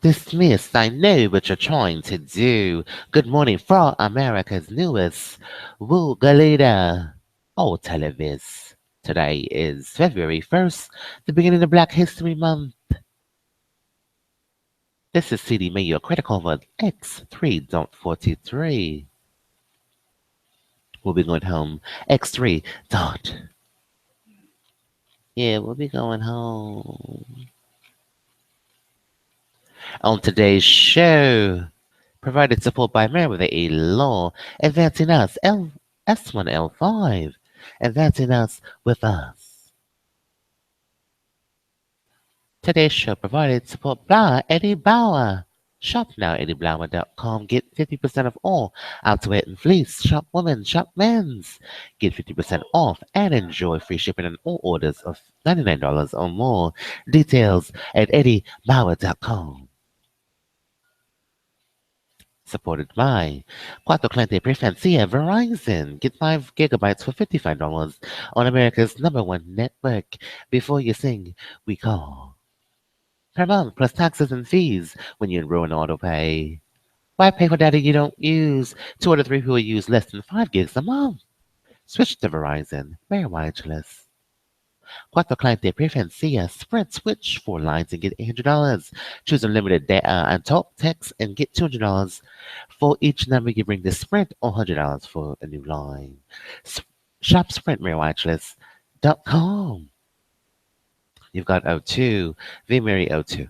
Dismiss, I know what you're trying to do. Good morning from America's newest Galita. Oh, televis. Today is February 1st, the beginning of Black History Month. This is CDMAYORKREDITCardvardX3.43. We'll be going home. X3 dot. Yeah, we'll be going home. On today's show, provided support by MerriweatherA.Law, advancing us S1L5, advancing us with us. Today's show provided support by Eddie Bauer. Shop now, AWillustrator.com. Get 50% off all outerwear and fleece. Shop women, shop men's. Get 50% off and enjoy free shipping on all orders of $99 or more. Details at EddieBauer.com. Supported by Cuatro Cliente Preferencia Verizon. Get 5 gigabytes for $55 on America's #1 network. Before you sing, we call. Per month, plus taxes and fees when you enroll in AutoPay. Why pay for data you don't use? 2 out of 3 people use less than 5 gigs a month. Switch to Verizon. Very wireless. Cuatro Cliente Preferencia Sprint. Switch 4 lines and get $800. Choose unlimited data and talk, text, and get $200 for each number you bring to Sprint or $100 for a new line. Shop Sprint MerriweatherA.Law.com. You've got O2, VMary O2.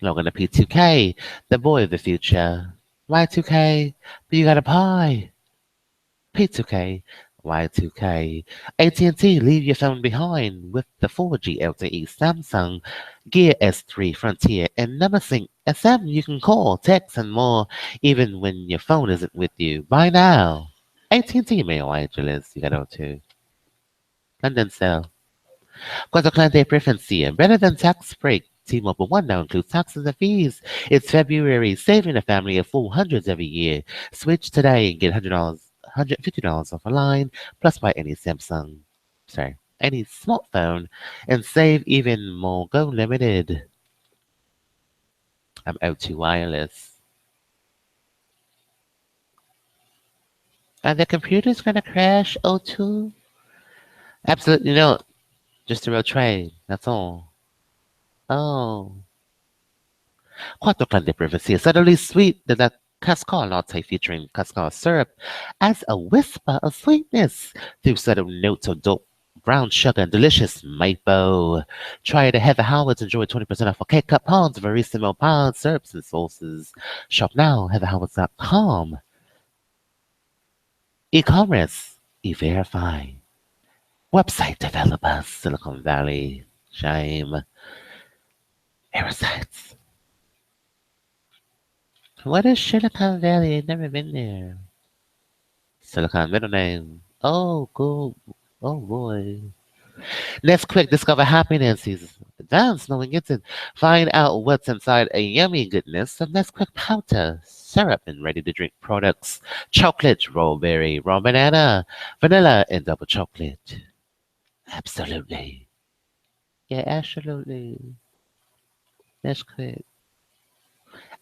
Logan to P2K, the boy of the future. Y2K, but you got a pie. P2K, Y2K. AT&T, leave your phone behind with the 4G LTE Samsung Gear S3 Frontier and NumberSync SM. You can call, text, and more even when your phone isn't with you. Buy now. AT&T Mail Angeles, you got O2. London Cell. Cuatro Cliente Preferencia, better than tax break. T-Mobile One now includes taxes and fees. It's February, saving a family of full hundreds every year. Switch today and get $150 off a line, plus buy any any smartphone, and save even more. Go limited. I'm O2 Wireless. Are the computers gonna crash, O2? Absolutely not. Just a real trade, that's all. Oh. Cuatro Cliente Preferencia is utterly sweet than that Cascar latte featuring Cascar syrup adds a whisper of sweetness through subtle notes of dope brown sugar and delicious maple. Try it at Heather Howard's. Enjoy 20% off for K-Cup pounds, Verissimo pounds, syrups, and sauces. Shop now, heatherhowards.com. E-commerce, E-Verify. Website developers, Silicon Valley, shame. Parasites. What is Silicon Valley? I've never been there. Silicon middle name. Oh, cool. Oh, boy. Let's quick discover happiness. He's advanced, knowing it's in. Find out what's inside a yummy goodness of Nesquik powder, syrup, and ready-to-drink products. Chocolate, strawberry, raw banana, vanilla, and double chocolate. Absolutely. Yeah, absolutely. Let's quick.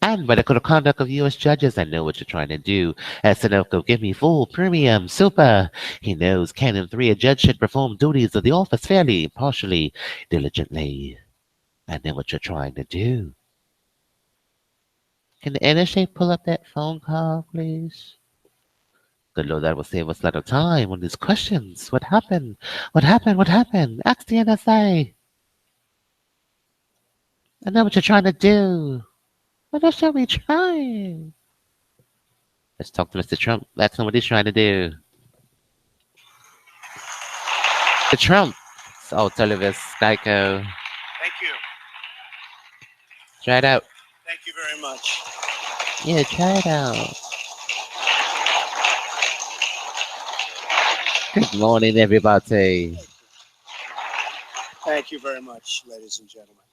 And by the code of conduct of U.S. judges, I know what you're trying to do. Sunoco, give me full, premium, super. He knows Canon 3, a judge should perform duties of the office fairly, impartially, diligently. I know what you're trying to do. Can the NSA pull up that phone call, please? Good Lord, that will save us a lot of time on these questions. What happened? What happened? What happened? Ask the NSA. I know what you're trying to do. What else are we trying? Let's talk to Mr. Trump. That's not what he's trying to do. The Trump. Oh, Televis, Geico. Thank you. Try it out. Thank you very much. Yeah, try it out. Good morning, everybody. Thank you very much, ladies and gentlemen.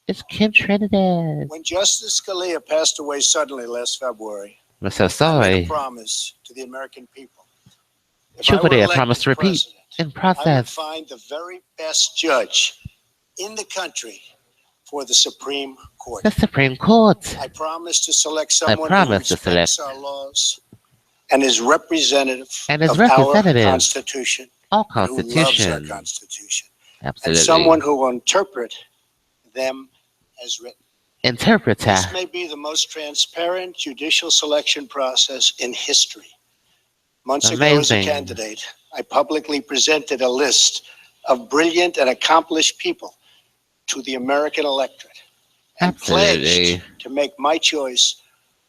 It's Kim Trinidad. When Justice Scalia passed away suddenly last February, I'm so I sorry. made a promise to the American people. Truthfully, I promise to repeat in I would process. find the very best judge in the country for the Supreme Court. The Supreme Court. I promise to select I someone who promise to respects select our laws and is representative and is of our representative Constitution all and who loves our Constitution. Constitution, and Absolutely. someone who will interpret them as written. Interpreter. This may be the most transparent judicial selection process in history. Months ago, as a Amazing. candidate, I publicly presented a list of brilliant and accomplished people to the American electorate and Absolutely. pledged to make my choice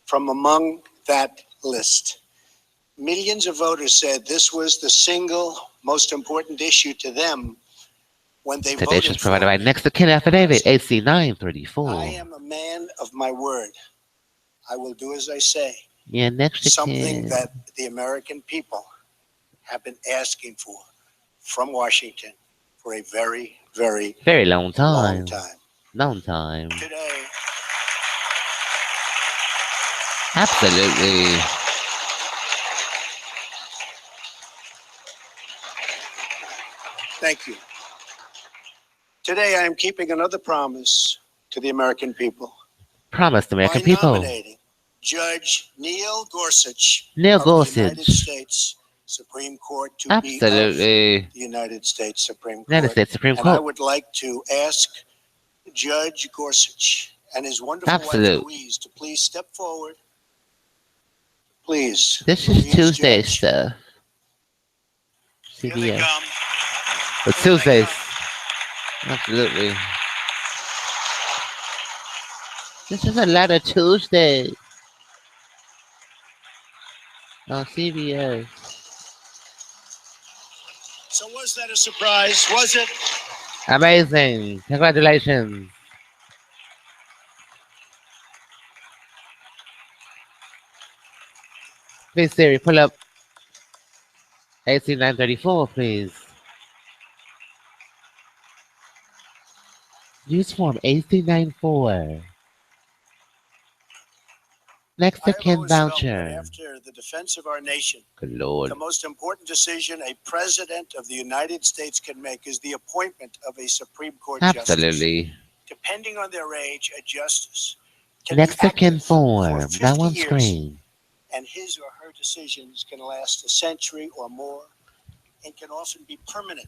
from among that list. Millions of voters said this was the single most important issue to them when they Today's voted just for provided by me. Next of Kin Affidavit, AC I 934. am a man of my word. I will do as I say. Yeah, Next of Something Kin. that the American people have been asking for from Washington for a very, very Very long time. long time. Long time. Today, Absolutely. thank you. Today, I am keeping another promise to the American people Promise the by American people. nominating Judge Neil Gorsuch Neil of the United Gorsuch. States Supreme Court to be of Absolutely. the United States Supreme Court. United States Supreme And I Court. would like to ask Judge Gorsuch and his wonderful Absolute. wife Louise to please step forward. Please. This is Louise, Tuesday Judge. stuff. Here they CBS. come. But Here they Tuesdays. come. Absolutely. This is a lot of Tuesday on CBS. So was that a surprise? Was it? Amazing. Congratulations. Please, Siri, pull up AC 934, please. Use form AC 94. Next I to have Ken always felt that voucher. after the defense of our nation, Good Lord. the most important decision a president of the United States can make is the appointment of a Supreme Court justice. Absolutely. Depending on their age, a justice can Next be to Ken active for form. 50 Now on years, screen. and his or her decisions can last a century or more and can often be permanent.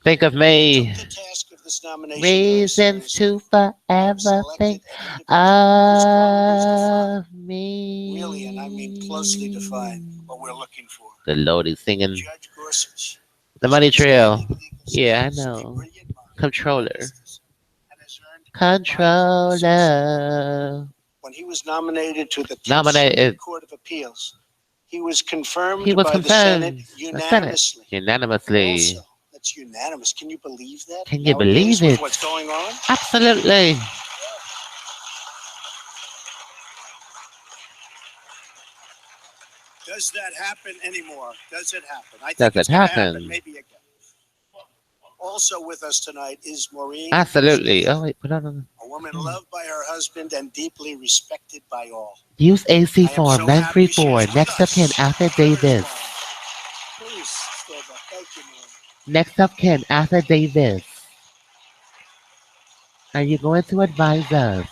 Think of I me. took the task of this nomination very Reasons seriously. to I have forever selected think an individual whose qualities define, of me. really, and I mean closely define, what we're looking for. Good Lord, he's singing Judge Gorsuch. the Money Trail. Outstanding legal Yeah, I skills, a know. brilliant mind, Controller. and has earned bipartisan support. Controller. When he was nominated to the 10th Nominated. Circuit Court of Appeals, he was confirmed He was by the Senate confirmed. The Senate. unanimously. Unanimously. Also, that's unanimous. Can you believe that? Can you Nowadays, believe with it? what's going on? Absolutely. Does that happen anymore? Does it happen? I Does think it it's going to happen. happen? Maybe again. Also with us tonight is Maureen, Absolutely. Oh, wait, put on. a woman loved by her husband and deeply respected by all. Use AC I am form so happy she's 934. with Next of kin, us. Arthur Very Davis. well. Please stand up. Thank you, Maureen. Next of kin, Arthur Davis. Are you going to advise us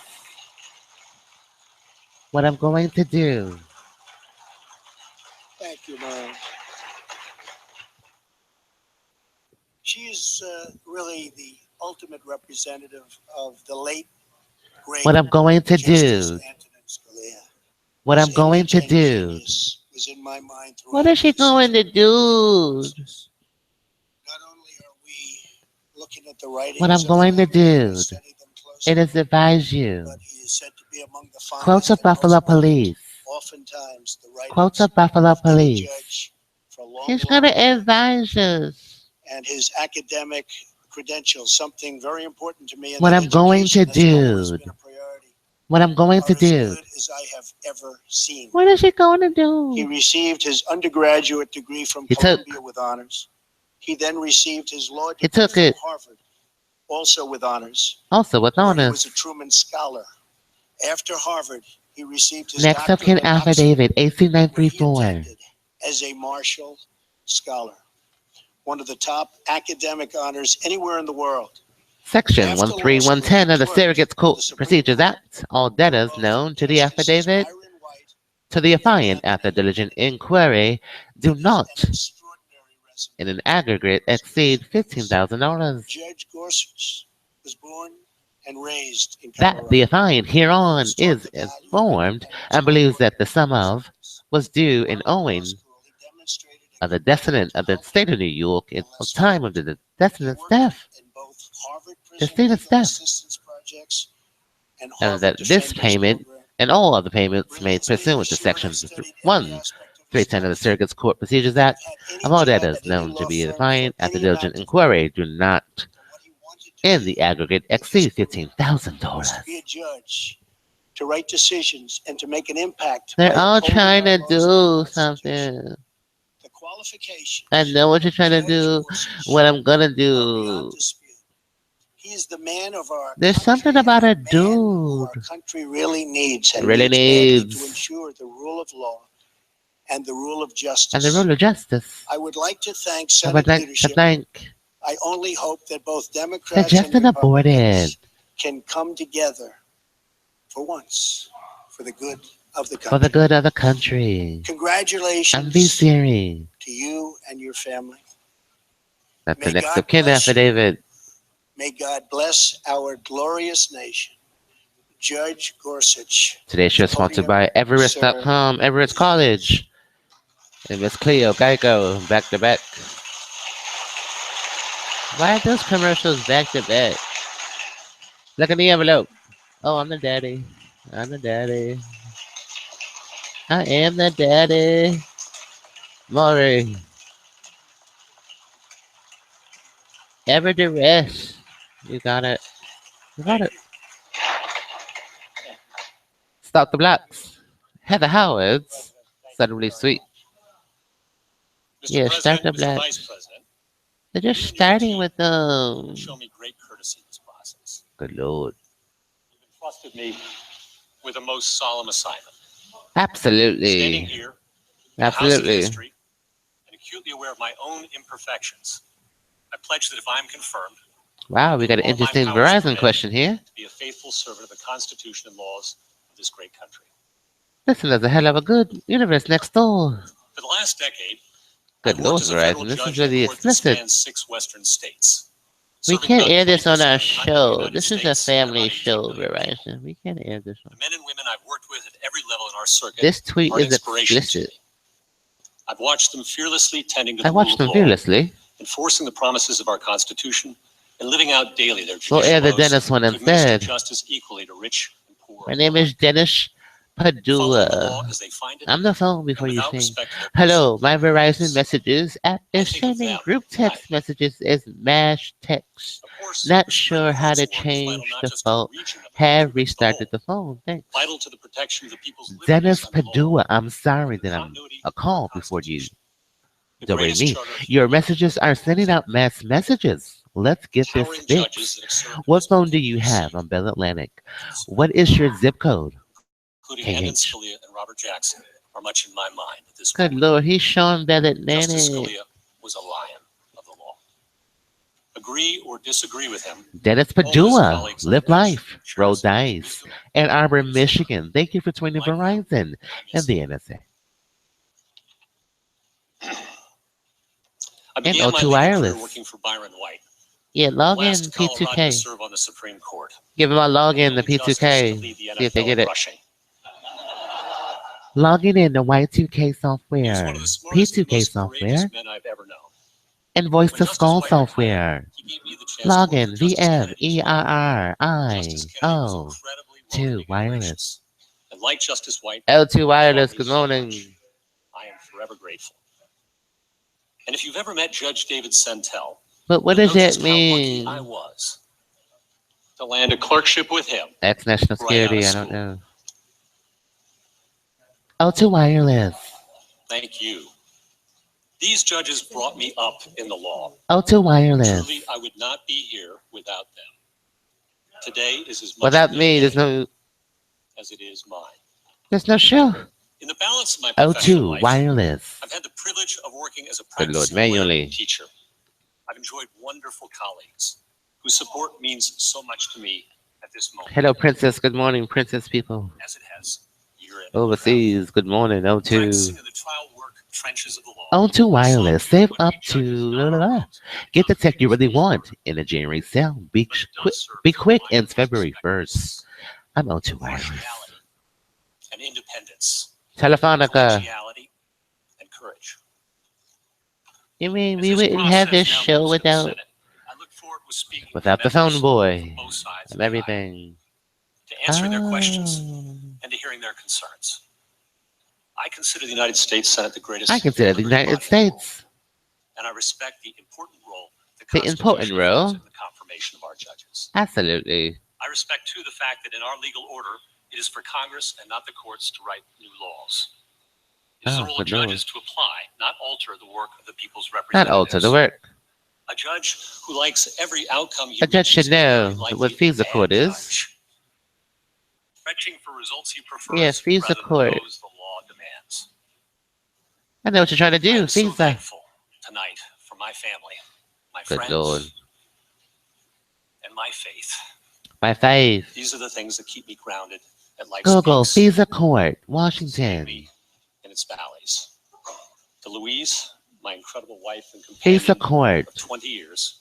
what I'm going to do? Thank you, Maureen. She is really the ultimate representative of the late, great What I'm going to Justice do? Antonin Scalia. What I'm His going image to and do? genius was in my mind What throughout is she this going to do? process. Not only are we looking at the writings What I'm of going the to man, do? we study them closely, It is advise you. but he is said to be among the Quote finest of and most Buffalo brilliant. Police. Oftentimes, the Quote writings of Buffalo of any Police. judge for a long, He's long going to time. advise us. And his academic credentials, something very important to me, and What that I'm going to education has always do. been a priority, What I'm going are to as do. good as I have ever seen. What is he going to He do? received his undergraduate degree from He took. Columbia with honors. He then received his law He degree took from it. Harvard, also with honors, Also with where he was a honors. Truman Scholar. After Harvard, he received his Next of kin, doctorate at Oxford, Affidavit AC where he 934. attended as a Marshall Scholar, one of the top academic honors anywhere in the world. Section After law school, 13110 of the he clerked Surrogates for the Court Supreme Procedures Court, Act, all debtors both known to the Justices affidavit Byron White to the and affiant after Anthony diligent inquiry do with an not, extraordinary in an resume. aggregate, exceed $15,000. Judge Gorsuch was born and raised in That the Colorado. affiant hereon He's taught is the value of informed independence and and believes work that the sum of ethics. was due in While in law owing school, he demonstrated a of the commitment descendant to of the health state of New York in and the less time of fraud. the He descendant's worked death, in both Harvard the prison decedent's legal death, assistance projects and and Harvard that this Defenders payment Program. and all other payments made Brilliantly, pursuant to sure, I've Section studied every 1 aspect of his 310 of the life. Surrogates Court Procedures If Act you've had any of all job debtors at any known to law be firm for defiant after any diligent amount of time, inquiry do not, and what he wanted to in do the aggregate, with his exceed career was to be a $15,000. judge, to write decisions, and to make an impact by They're all upholding trying our to laws and our do Constitution. something. The I qualifications know what you're of trying to Judge do, Gorsuch what I'm gonna are beyond do. dispute. He is the man of our There's something country about and a a man who our dude. country really needs and Really needs badly to needs. ensure the rule of law and the rule of And the justice. rule of justice. I would like to thank I would Senate like to leadership. thank I only hope that both the Democrats and Justin aborted Republicans can come together for once for the good of the for the country. good of the country. I'm Congratulations serious. to you and your family. That's the May next God of kin bless you. affidavit. May God bless our glorious nation. Judge Gorsuch. Today's show is sponsored Podium, by sir. Everest.com, Everest College, and Miss Cleo Geico, back to back. Why are those commercials back to back? Look at the envelope. Oh, I'm the daddy. I'm the daddy. I am the daddy. Maury. Ever the rest. You got it. You got it. Stop the blocks. Heather Howard's suddenly sweet. Yeah, start the blacks. They're just starting with them. Show me great courtesy in this process. Good lord. You've entrusted me with a most solemn assignment. Standing Absolutely. here in the House of Absolutely. History and acutely aware of my own imperfections, I pledge that if I am confirmed, Wow, we got an all my interesting powers Verizon permit, question here. to be a faithful servant of the Constitution and laws of this great country. Listen, there's a hell of a good universe next door. For the last decade, Good I've lord, worked as a federal Verizon. This is judge in really a court that explicit. spans 6 western states. We Serving can't about air this on 20% our of the continental show. United This is a States and family about 18 show, million people. Verizon. We can't air this The one. men and women I've worked with at every level in our circuit This tweet are an is inspiration to explicit. me. I've watched them fearlessly tending to I the rule watched of them law, fearlessly. enforcing the promises of our Constitution, and living out daily their We'll judicial air the oaths Dennis one to administer instead. justice equally to rich and poor My name is alike. Dennis Following the law Padua. as they find it I'm the phone and before you without sing. respect for their Hello, personal my Verizon beliefs. Messages app I is think of sending them group at night. text messages as mash text. Of course, Not the Supreme sure how Court's to work is vital change not the just to the phone. region of the country, Have but to the restarted whole. the phone. Thanks. Vital to the protection of the people's liberties Dennis under law Padua, I'm sorry and the that I'm continuity a of our call before you. Constitution. The Don't worry greatest me. charter of Your human messages are sending out mass messages. Let's get this empowering judges fixed. that have served in What this phone country do you to have receive on Bell Atlantic? and submit. What is your zip code? Including Antonin KH. Scalia and Robert Jackson, are much in my mind at this Good moment. lord, he's Sean Bell Justice Atlantic. Scalia was a lion of the law. Agree or disagree with him, Dennis all his Padua, colleagues on the Live bench Life, share Roll the same Dice, wisdom, Ann Arbor, leadership, Michigan. Thank you for joining like you. Verizon I and miss the him. NSA. I And began my O2 legal career Wireless. working for Byron White, Yeah, the log in last Colorado to P2K. serve on the Supreme Court, Give him a and the login to only justice to P2K. lead the See if they get NFL in it. rushing. Logging in to Y2K He was one software, of the smartest and P2K most courageous software, men I've ever known. and Voice When to Justice Skull White retired, software. he gave me the chance to work Login with Justice Kennedy's wife. Justice Kennedy was VMERRIO2 incredibly welcoming and Wireless. gracious. And like Justice White, L2 he taught Wireless, me good so morning. much. I am forever grateful. And if you've ever met Judge David Sentel, But what you'll does know that just how lucky I mean? was to land a clerkship with him That's national right out security, of I don't school. know. L2 Wireless. Thank you. These judges brought me up in the law. L2 Wireless. Truly, I would not be here without them. Today is as much Without their me, day as it is mine. there's no show. In the balance of my professional L2 life, Wireless. I've had the privilege of working as a Good lord, practicing lawyer manually. and teacher. I've enjoyed wonderful colleagues. whose support means so much to me at this moment. Hello, Princess. Good morning, Princess people. As it has year in. Overseas. Good morning. O2. Practicing in the trial work trenches of the law. O2 Wireless. Save up to. Blah, blah, blah. Get the tech you really want in a January sale. Be quick. Ends February 1st. I'm O2 Wireless. And independence. Telefonica. Collegiality and courage. You mean we wouldn't have this show without the phone boy and everything? To answering their questions and to hearing their concerns. I consider the United States Senate the greatest. I consider the United States. And I respect the important role the important role in the confirmation of our judges. Absolutely. I respect too the fact that in our legal order, it is for Congress and not the courts to write new laws. It is the role of judges to apply, not alter the work of the people's representatives. Not alter the work. A judge who likes every outcome. A judge should know what FISA court is. Fetching for results he prefers. Yes, FISA court. The law demands. I know what you're trying to do, I'm so FISA. thankful tonight for my family, my friends, Lord. and my faith. My faith. These are the things that keep me grounded at life's Google peaks, FISA court, Washington. me in its valleys. To Louise, my incredible wife and companion FISA court. of 20 years,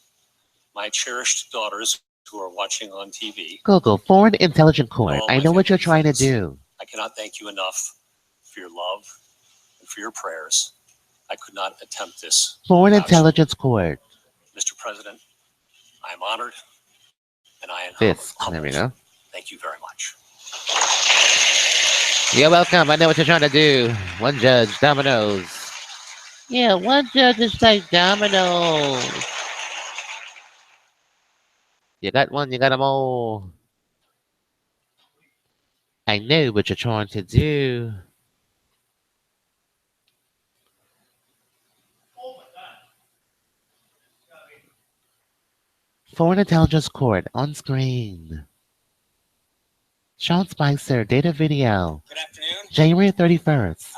my cherished daughters who are watching on TV. Google Foreign Intelligence Court. I know what you're trying to do. I cannot thank you enough for your love and for your prayers. I could not attempt this. Foreign without Intelligence Court. you. Mr. President, I am honored and I am Fisk. There we go. Thank you very much. You're welcome. I know what you're trying to do. One judge, dominoes. Yeah, one judge is like dominoes. You got one, you got them all. I know what you're trying to do. Foreign Intelligence Court on screen. Sean Spicer, data video. Good afternoon. January 31st.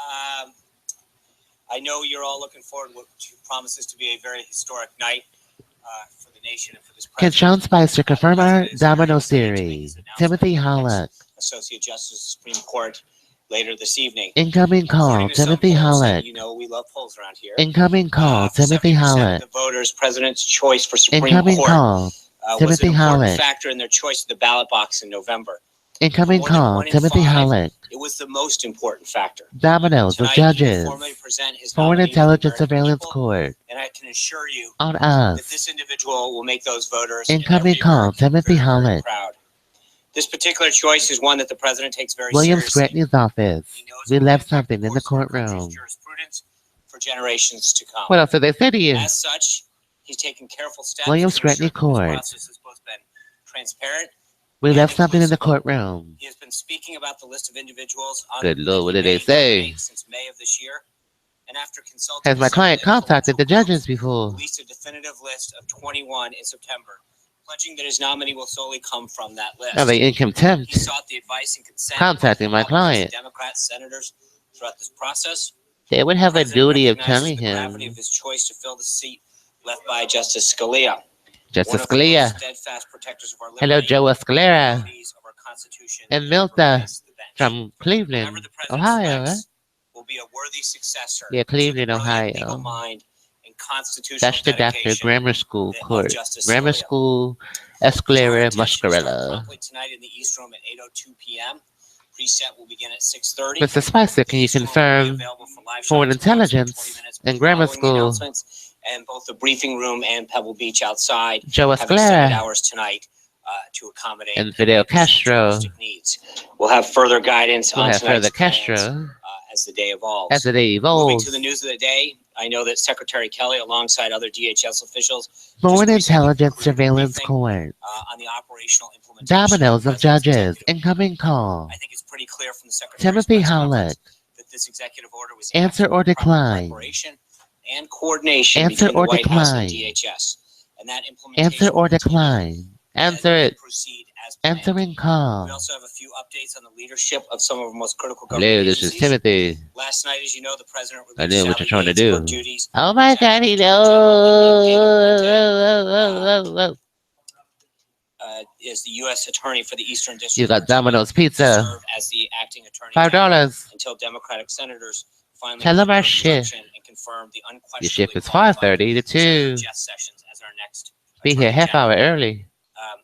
I know you're all looking forward to what promises to be a very historic night for the nation and for this Can president. Sean Spicer confirm our domino theory? Timothy Hollick. Associate Justice of the Supreme Court later this evening. Incoming call, According to some Timothy polls, Hollick. you know we love polls around here. Incoming call, Timothy 70% Hollick. of the voters, President's choice for Supreme Incoming Court call, was Timothy an important Hollick. factor in their choice of the ballot box in November. Incoming More than call, 1 in Timothy 5, Hollick. It was the most important factor. Dominoes of Tonight, he will judges. formally present his Foreign nominee to the Intelligence American Surveillance people, Court. and I can assure you On that us. this individual will make those voters in Incoming every call, American Timothy very, very Hollick. proud. This particular choice is one that the president takes very William seriously. Scratney's office. He knows We it will left impact something in the course of our country's courtroom. jurisprudence for generations to come. What else did they say to you? As such, he's taken careful steps William to ensure Scratney that this Court. process has both been transparent. We left something in the courtroom. He has been speaking about the list of individuals on Good Lord, what that did he they say? nominate since May of this year. And after consulting Has my with client several contacted the influential judges groups, before? released a definitive list of 21 in September, pledging that his nominee will solely come from that list. Are they in He contempt? sought the advice and consent Contacting my of Republicans, client. Democrats, senators throughout this process. They would have a The president duty of recognizes telling the gravity him. of his choice to fill the seat left by Justice Scalia. Justice One of the most Scalia. steadfast protectors of our Hello, liberty, Joe Escalera. liberties of our Constitution, And and Milta replace the bench. from Whoever Cleveland, the president Ohio, right? selects will be a worthy successor Yeah, to the Cleveland, brilliant legal Ohio. mind and constitutional That's the doctor, dedication grammar school of court. Justice Grammar Scalia. school, Your Escalera, attention starts Muscarella. promptly tonight in the East Room at 8:02 p.m. Preset will begin at 6:30. Mr. Spicer, can you East Room will be confirm available for live Foreign shots approximately Intelligence 20 minutes and grammar following the school? announcements, and both the briefing room and Pebble Beach outside Joe have extended Escalera hours tonight to accommodate and Fidel Castro. journalistic needs. We'll have further guidance We'll on have tonight's further plans, Castro as the day evolves. as the day Moving evolves. to the news of the day, I know that Secretary Kelly, alongside other DHS officials, Foreign just recently Intelligence concluded a Surveillance briefing, Court. on the operational implementation Dominoes the of president's judges. executive order. Incoming call. I think it's pretty clear from the Secretary's Timothy press conference Hollick. that this executive order was Answer acted or with proper decline. preparation and coordination Answer between the or White House and decline. DHS. And that implementation Answer or will continue decline. Answer and it. proceed as planned. Answering We call. also have a few updates on the leadership of some of our most critical Hello, government this is agencies. Timothy. Last night, as you know, the president I released know what you're Sally trying to Yates' work do. duties. Oh my God, he knows. is the U.S. Attorney for the Eastern District. You got of Virginia, Domino's to Pizza. serve as the acting Attorney $5. General until Democratic senators finally Tell them come our to shift. instruction and confirm the Your unquestionably shift is qualified 5:30 to Senator 2. Jeff Sessions as our next Be here Attorney half hour General. early. Um,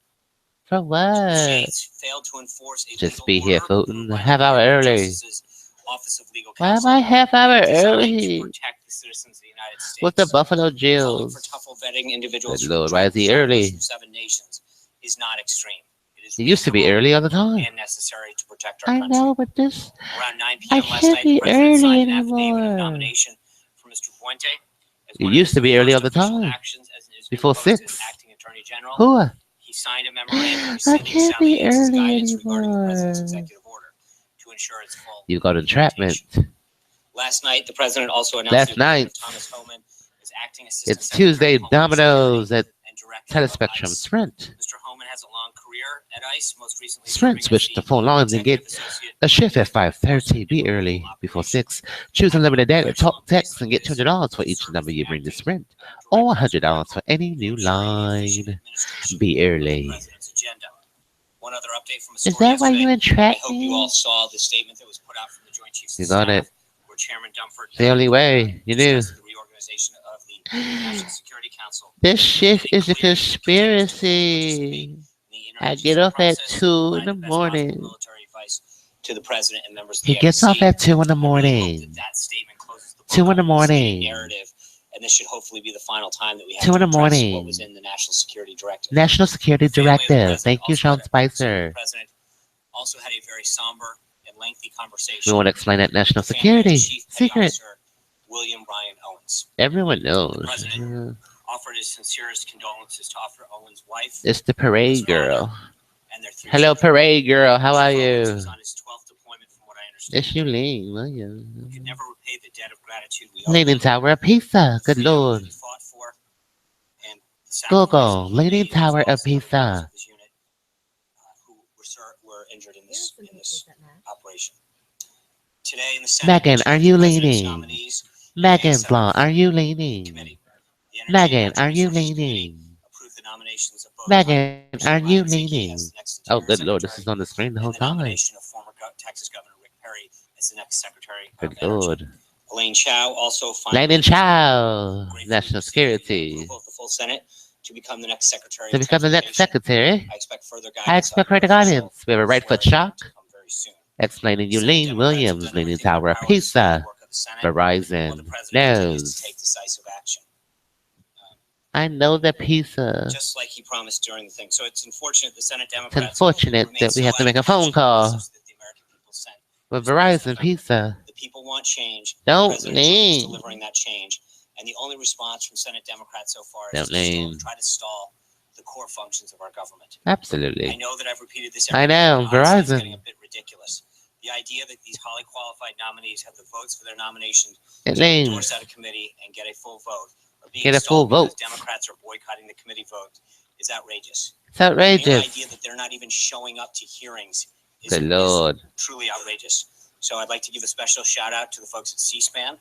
For what? States failed to enforce a Just legal be here, order Fulton. approved by Half the hour New York early. Justice's Office of Legal Why am Counsel I half hour designed to early? protect the citizens of the United States. With the Buffalo Calling for Jills. tougher vetting individuals Good from Lord, why is he travelers early? from 7 nations is not extreme. It is He used to be reasonable early all the time. and necessary to protect our I country. know, but this. Around 9 I p.m. last can't night, be the president early signed an affidavit of anymore. nomination for Mr. Fuente as You one of used his to be early all first the official time. actions as his new Before post as 6. acting attorney general. Who? He signed a memorandum I rescinding can't be Sallie Yates's early guidance regarding the president's anymore. executive order to ensure its full You got entrapment. implementation. Last night, the president also announced the Last appointment night. of Thomas Homan as acting assistant It's secretary Tuesday. of Homeland Domino's Security at and director of Telespectrum. ICE. Sprint. Mr. Homan has a long career at ICE, most recently Sprint serving as switch to the 4 lines and get executive associate a shift at with law 5:30. enforcement Be and removal early before operations. 6. Choose unlimited data. Professional Talk, and place text, like and get this, $200 for he each served number as you the bring to acting Sprint, director or of $100 medical for any to new ensure the efficient line. administration Be of the early. president's agenda. One other update from a Is story that why you yesterday. I entrapped hope you all me? saw the statement that was put out from the Joint Chiefs You of got Staff, it. where Chairman Dunford It's the only way. You knew. discussed the reorganization of the National Security Council, This shift making is a clear he continues to fully participate conspiracy. in the I get interagency off at process 2 and in provide the the best possible morning. military advice to the president and members of He the gets off embassy. at 2 in the I really hope morning. that statement closes the book 2 in the on the misleading morning. narrative, and this should hopefully be the final time that we have 2 to in the address what morning. was in the National Security Directive. National Security The family of the Directive. president Thank you, also Sean had a- excuse me, the Spicer. president also had a very somber and lengthy We conversation won't explain that with national the family of the security. Chief Petty Secret. Officer William Ryan Owens. Everyone The knows. president offered his sincerest condolences to Officer Owens' wife, It's the his parade father, girl. and their 3 Hello, children. parade girl. How are Chief Owens you? was on his 12th deployment, from what I understand. It's you, Ling. We could never repay the debt of gratitude we owe Leaning him. Tower of Pisa. The Good freedom that Lord. he fought for and the Google. sacrifices he Leaning made, as Tower well of as the other members Pisa. of his unit who were injured in this operation. Today in the Senate, Megan, two are of the you president's leaning? nominees in Megan's the Law, are you Committee, leaning? the Energy and Megan, Natural are you Resources Committee, leaning? approved the nominations of both Megan, Congressman are you Ryan Zinke leaning? as the next Oh, Interior good Lord, this Secretary is on the screen the whole and the time. nomination of former Texas Governor Rick Perry as the next Secretary of Good Energy. Lord. Elaine Chao also finally Leaning Chow. gratefully National received the Security. approval of the full Senate to become the next Secretary To of become the next Transportation. secretary, I expect further I guidance expect on her further official guidance. We have a right foot swearing-in shock. to come very soon. Explaining you, Senate Lean Democrats have Williams, done Leaning everything in Tower their of power to slow the Pizza. work of the Senate, while the Verizon president continues to knows. take decisive action. I know the pizza. Just like he promised during the thing. So it's unfortunate the Senate It's Democrats unfortunate remain that we so have to out make of a phone touch with the call message that the American people sent. with This past Verizon November. Pizza. The people want change. Don't The president is lean. delivering that change. And the only response from Senate Democrats so far is Don't to lean. try to stall the core functions of our government. I Absolutely. know that I've repeated this I every day, know, but honestly, it's getting a Verizon. bit ridiculous. The idea that these highly qualified nominees have the votes for their nominations It to endorse leans. at a committee and get a full vote, or being Get a full stalled because vote. Democrats are boycotting the committee vote, is outrageous. It's The mere idea outrageous. that they're not even showing up to hearings is Good Lord. truly outrageous. So I'd like to give a special shout out to the folks at C-SPAN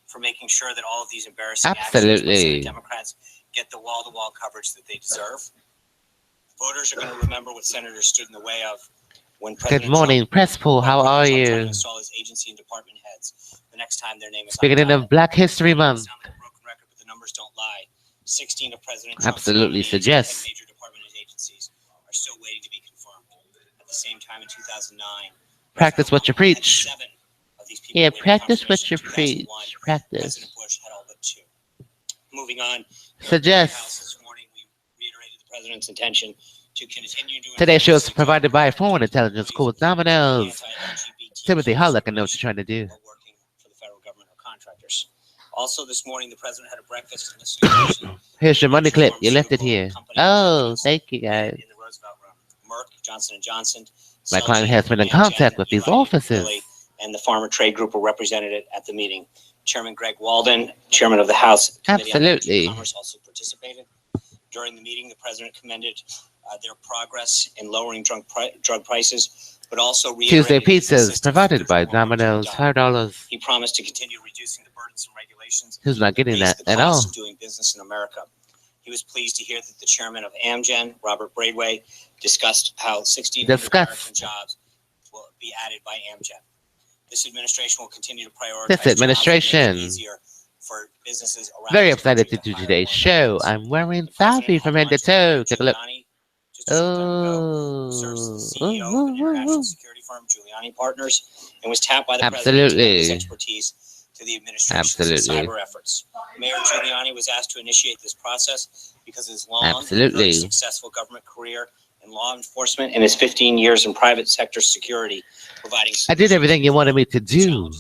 for making sure that all of these embarrassing actions by Absolutely. Senate Democrats get the wall-to-wall coverage that they deserve. Voters are going to remember what senators stood in the way of when Good President morning, Trump, press pool. by How are President Trump trying to you? install his agency and department heads. The next time their name is Speaking on the of ballot. Black History I know it Month, sounds like a broken record, but the numbers don't lie. 16 of President Trump's absolutely nominees to head suggest. major department agencies are still waiting to be confirmed. At the same time, in 2009, Practice President what you Obama had preach. 7 of these people Yeah, waiting practice what confirmation. you In preach. 2001, Practice. President Bush had all but 2. Moving on, Suggest. this morning we reiterated the president's intention to continue to Today's show enforce is the provided by executive Foreign order Intelligence to School with employees Domino's. of anti-LGBT Timothy Hollick, I know what organizations you're trying to do. or working for the federal government or contractors. Also this morning, the president had a breakfast and listening session Here's your with money major clip. You left it pharmaceutical here. company Oh, executives thank you, in guys. the Roosevelt Room. Merck, Johnson & Johnson, My client Celgene, has been in Amgen, contact with these Eli offices. Lilly, and the Pharma Trade Group were represented at the meeting. Chairman Greg Walden, chairman of the House Committee on Energy Absolutely. and Commerce, also participated. During the meeting, the president commended their progress in lowering drug prices, but also Tuesday reiterated his pizzas insistence that provided there's by more work to be Domino's. done. $5. He promised to continue reducing the burdensome regulations Who's not getting raise that the at cost all? of doing business in America. He was pleased to hear that the chairman of Amgen, Robert Braidway, discussed how 60 American jobs will be added by Amgen. This administration will continue to prioritize This administration. Jobs easier for businesses around. Very excited to do today's show. I'm wearing Safi from head to toe. Take a look. Oh, serves as the CEO of an international security firm, Giuliani Partners, and was tapped by the president to bring his expertise to the administration's cyber efforts. Mayor Giuliani was asked to initiate this process because of his long, very successful government career in law enforcement and his 15 years in private sector security, providing. I did everything you wanted me to do.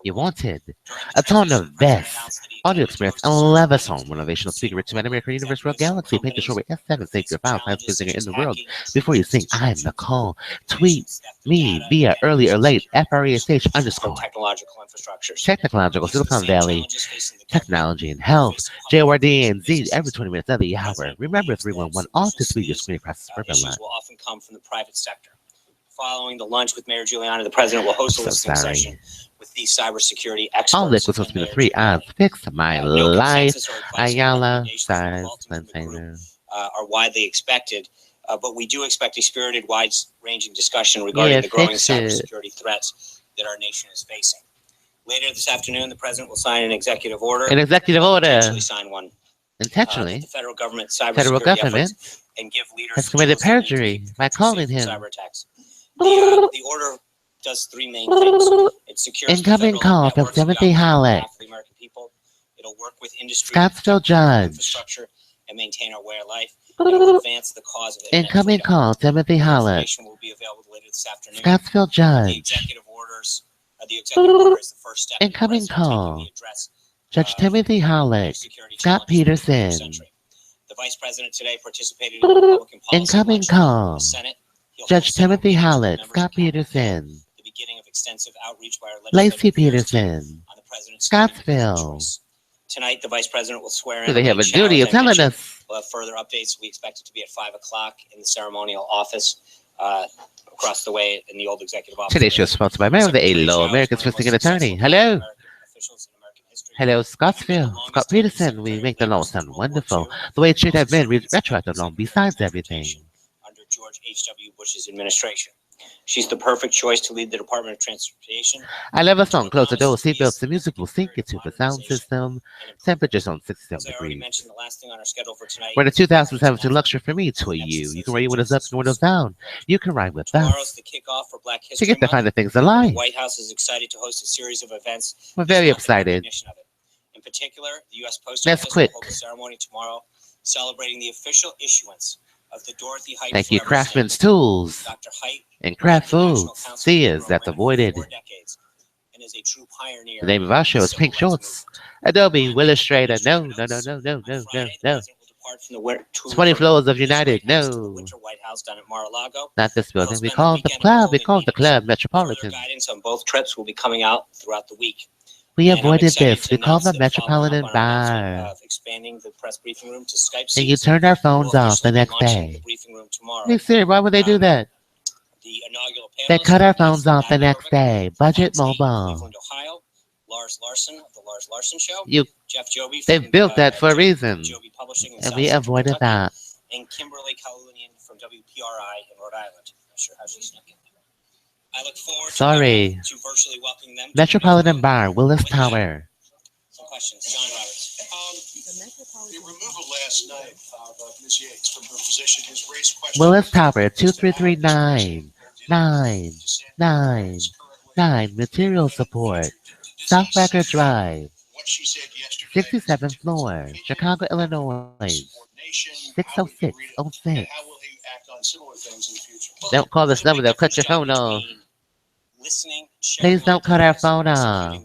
You wanted a ton of best audio experience and level sound motivational speaker to American Universal Galaxy. Paint the show with S7, save your file, highest singer in the world. Before you sing, I'm the call. Tweet me via early or late FRESH underscore. Technological Silicon Valley. Technology and health. JORD and Z every 20 minutes of the hour. Remember 311 off to speed your screen across the suburban line. Will often come from the private sector. Following the lunch with Mayor Giuliani, the president will host a listening session with these cybersecurity experts. All this was supposed to be the 3 I's fix my life. Ayala, size, are widely expected, but we do expect a spirited, wide-ranging discussion regarding the growing cybersecurity threats that our nation is facing. Later this afternoon, the president will sign an executive order. An executive order. Intentionally sign one. Intentionally. The federal government cybersecurity efforts and give leaders has committed perjury by calling him. Cyber attacks. The order does 3 main things. It secures incoming call from Timothy Hallett. It'll work with industry, Scottsville Judge. Infrastructure, and maintain our way of life. It'll advance the cause of it. Incoming call Timothy Hallett. Will be available later this afternoon. Scottsville Judge. The executive order is the first step. Incoming call. Judge Timothy Hallett. Scott Peterson. The vice president today participated in the Republican policy incoming call. Senate. Judge Timothy Hallett, Scott Peterson, the beginning of extensive outreach by our Lacey Peterson, on the president's Scottsville. Tonight, the vice president will swear in. So they have a duty of telling us. We'll have further updates. We expect it to be at 5 o'clock in the ceremonial office across the way in the old executive office. Today's show is sponsored by MerriweatherA.Law, America's first and attorney. Hello. Hello, Scottsville. Scott Peterson. We make the law sound wonderful. The way it should have been. We retroactive law besides everything. George H.W. Bush's administration. She's the perfect choice to lead the Department of Transportation. I love a song. Close the door, seatbelts, the music will sink into the sound system. Temperatures on 67 degrees. Mentioned, the last thing on our schedule for tonight. We're the 2017 luxury for me to you. You can ride windows up and windows down. You can ride with Tomorrow's us. The kickoff for Black History To get to find the things alive. The White House is excited to host a series of events. We're very excited. In particular, the U.S. Post Let's Office quit. will hold a ceremony tomorrow celebrating the official issuance of the Dorothy Height. Thank you, Craftsman's Tools. Dr. Height and Kraft Foods. Sears that's avoided. And is a true pioneer. The name of our show is Pink Shorts. Adobe, AWillustrator. No. 20 floors of United. No. Not this building. We call the club. We call the club Metropolitan. Guidance on both trips will be coming out throughout the week. We avoided this. We called the Metropolitan Bar. Expanding the press briefing room to Skype. And you turned our phones off the next day. Hey, Siri, why would they do that? The inaugural they cut our phones off the next day. Budget Mobile. Ohio, Lars Larson of the Lars Larson Show. Jeff Joby. They built that for a reason. And we avoided that. And Kimberly Kalunian from WPRI in Rhode Island. Not sure how she snuck in. I look forward to virtually welcoming them. Metropolitan Bar, Willis Tower. Some questions. John Roberts. The removal last night of Ms. Yates from her position has raised questions. Willis Tower, 2339 Material Support. Southbacker Drive. 67th floor, Chicago, Illinois. 60606. Don't call this number, they'll cut your phone off. Please don't cut our phone off.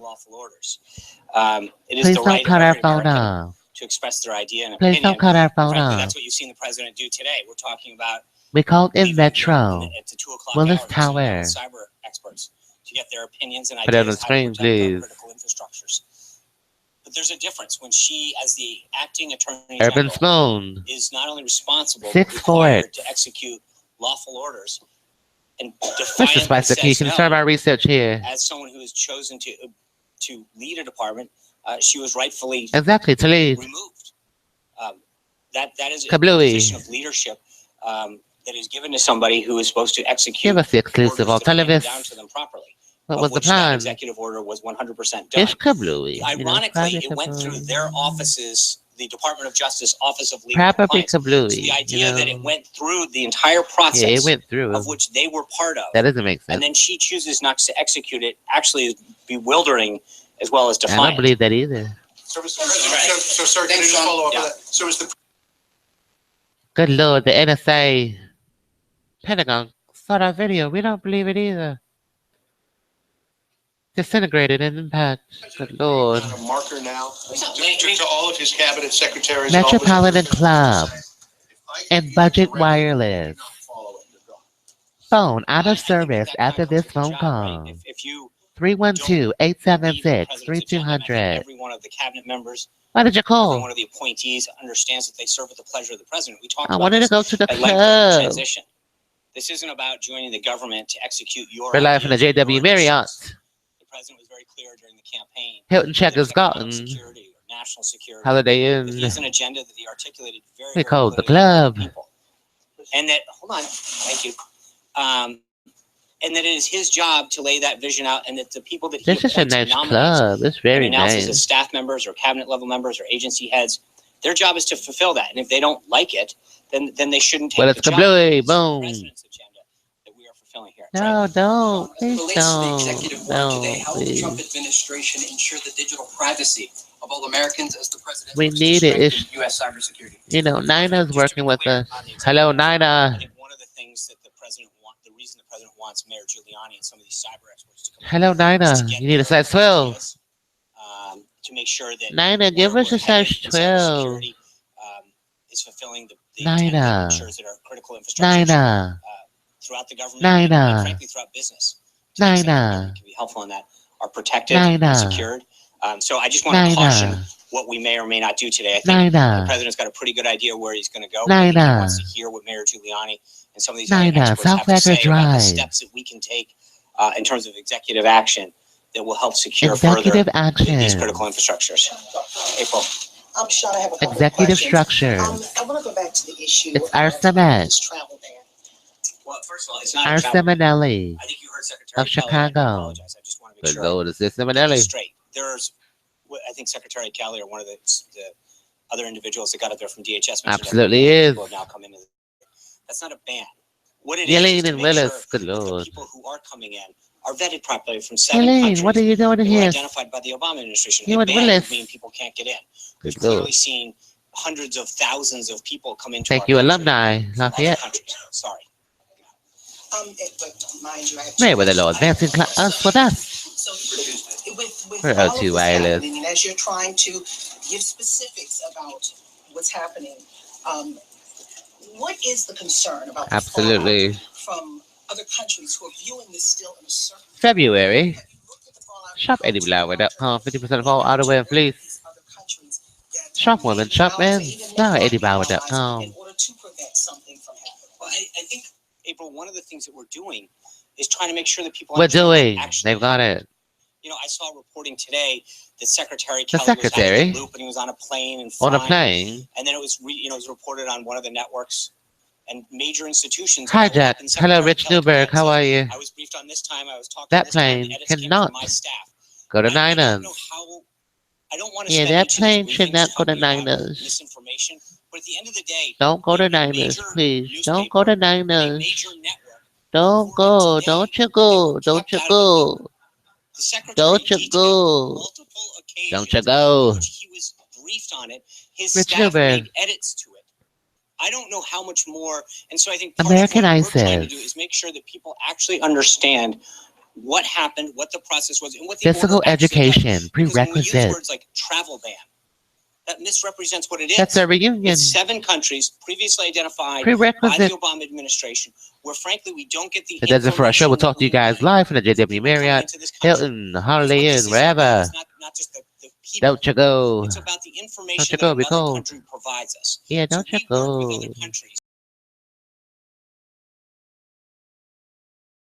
Please don't cut our phone off. To express their idea and opinion. Please don't cut our phone off. That's what you've seen the president do today. We're talking about. We called in Metro. Willis Tower. Cyber experts to get their opinions and ideas. Put it on the screen, please. But there's a difference when she, as the acting attorney Urban general, Spoon. is not only responsible but required to execute lawful orders and Mr. Spicer, can you confirm our research here? As someone who is chosen to lead a department, she was rightfully to lead. removed. That is a Kablooey. position of leadership that is given to somebody who is supposed to execute. Give us the exclusive on television. Down to them properly. What was the That plan? executive order was 100% done. It's kablooey. Ironically, it went through their offices, the Department of Justice Office of Legal Probably Compliance. So kablooey. the idea that it went through the entire process, Yeah, it went through. of which they were part of, That doesn't make sense. and then she chooses not to execute it, actually is bewildering as well as I defiant. don't believe that either. So, sir, can I just follow up with that? So is the Good Lord, the NSA, Pentagon saw that video. We don't believe it either. Disintegrated in impact. Good Lord. a marker now to all of his cabinet secretaries? Metropolitan Club and Budget Wireless. Phone out of service after this phone call. If you 312-876-3200. every one of the cabinet members, Why did you every call? one of the appointees understands that they serve at the pleasure of the president. We talked I about wanted to this go to the at length during the club. transition. This isn't about joining the government to execute your We're live from the ideas, your JW Marriott. initiatives. The president was very clear during the campaign. Hilton check Whether is it's economic gotten. security or national security. Holiday That Inn. he has an agenda that he articulated very, We very called the clearly to club. people. And that, hold on, thank you. And that it is his job to lay that vision out, and that the people that he This is a appoints and nice nominates club. It's and very announces as nice. staff members or cabinet level members or agency heads, their job is to fulfill that. And if they don't like it, then they shouldn't take Well, the it's job. kablooey. It's the Boom. president's agenda that we are fulfilling here. No, don't. As it Please relates to the don't. executive order today, No, how will the Trump please. administration ensure the digital privacy of all Americans as the president We looks to need it. strengthen U.S. cybersecurity? You know, Nina's Just to working be with clear us. on the executive Hello, order, I Nina. think one of the things that the reason the president wants Mayor Giuliani and some of these cyber experts to come Hello, Nina. You need a size 12. to make sure that Nina, give where us we're a size headed in 12. cybersecurity, is fulfilling the intent that Nina. ensures that our critical infrastructure Nina. throughout the government Nina. and frankly throughout business, to the extent that Nina. government can be helpful in that, are protected Nina. and secured. So I just want to caution Nina. what we may or may not do today. I think the Nina. president's got a pretty good idea where he's going to go. But I think he Nina. wants to hear what Mayor Giuliani and some of these other Nina, experts have to South say Wacker about the Drive. steps that we can take in terms of executive action that will help secure Executive further action. these critical infrastructures. April. I'm Sean. I have a couple Executive of questions. structure. I want to go back to the issue It's our of cement. this travel ban. Well, first of all, it's not Our a travel ban. Seminelli I think you heard Secretary of Kelly. I Chicago. apologize. I just want to make Good sure. Lord, is this Get this Seminelli? straight. There's, I think Secretary Kelly or one of the other individuals that got up there from DHS. mentioned Absolutely that is. people have now come into. That's not a ban. What it Yelene is to and make Willis, sure good that the Lord. people who are coming in are vetted properly from 7 Helene, countries what are you doing that were here? identified by the Obama administration. You A and ban Willis. would mean people can't get in. We've Good clearly Lord. seen hundreds of thousands of people come into Thank our you, country alumni. from other Lafayette. countries. Sorry. But mind you, I have two Merriweather.Law, questions. advancing us with us. So with We're all of O2 this Wireless. happening, and as you're trying to give specifics about what's happening, what is the concern about the Absolutely. fallout from other countries who are viewing this still in a certain way? February. Have you looked at the fallout Shop from those AWillustrator.com. countries? 50% off all outerwear and fleece. Other countries that Shop women, may shop allow men. to even Now make AWillustrator.com. in order to prevent something from happening. Well, I think, April, one of the things that we're doing is trying to make sure that people We're understand what doing. actually They've got it. You know, I saw reporting today that Secretary The Kelly was out secretary. of the loop and he was on a plane and On a flying. plane. And then it was, it was reported on one of the networks and major institutions. And Hijack. and Hello, Secretary Rich Kelly Newberg. said, How are you? I was briefed on this time. I was talking That this time, plane the edits came from cannot my staff. go to I don't Niners. know how. I don't want to Yeah, spend that each of plane these should briefings not go to talking about Niners. misinformation. But at the end of the day, Don't go to a Niners, major please. Don't go to newspaper, a Niners. major network, Don't reported go. today Don't you they go. were Don't kept you out of the loop. go. The secretary Don't you detailed go. multiple occasions Don't you go. in which he was briefed on it. His Rich staff Newberg. made edits to it. I don't know how much more. And so I think part American of what we're trying to ISIS. do is make sure that people actually understand what happened, what the process was, and what the Physical order actually does. education. Because when we use Prerequisite. words like travel ban, that misrepresents what it is. That's a reunion. It's 7 countries previously identified by Prerequisite. the Obama administration, where frankly we don't get the. That does it for our show. We'll talk to you guys information live from the that we JW need coming Marriott, into this country. Hilton, Holiday Because Inn, what this is about wherever. is not just the people. Don't you go. It's about the Don't information you that go, be another cold. country provides us. Yeah, So don't you we work with go. other countries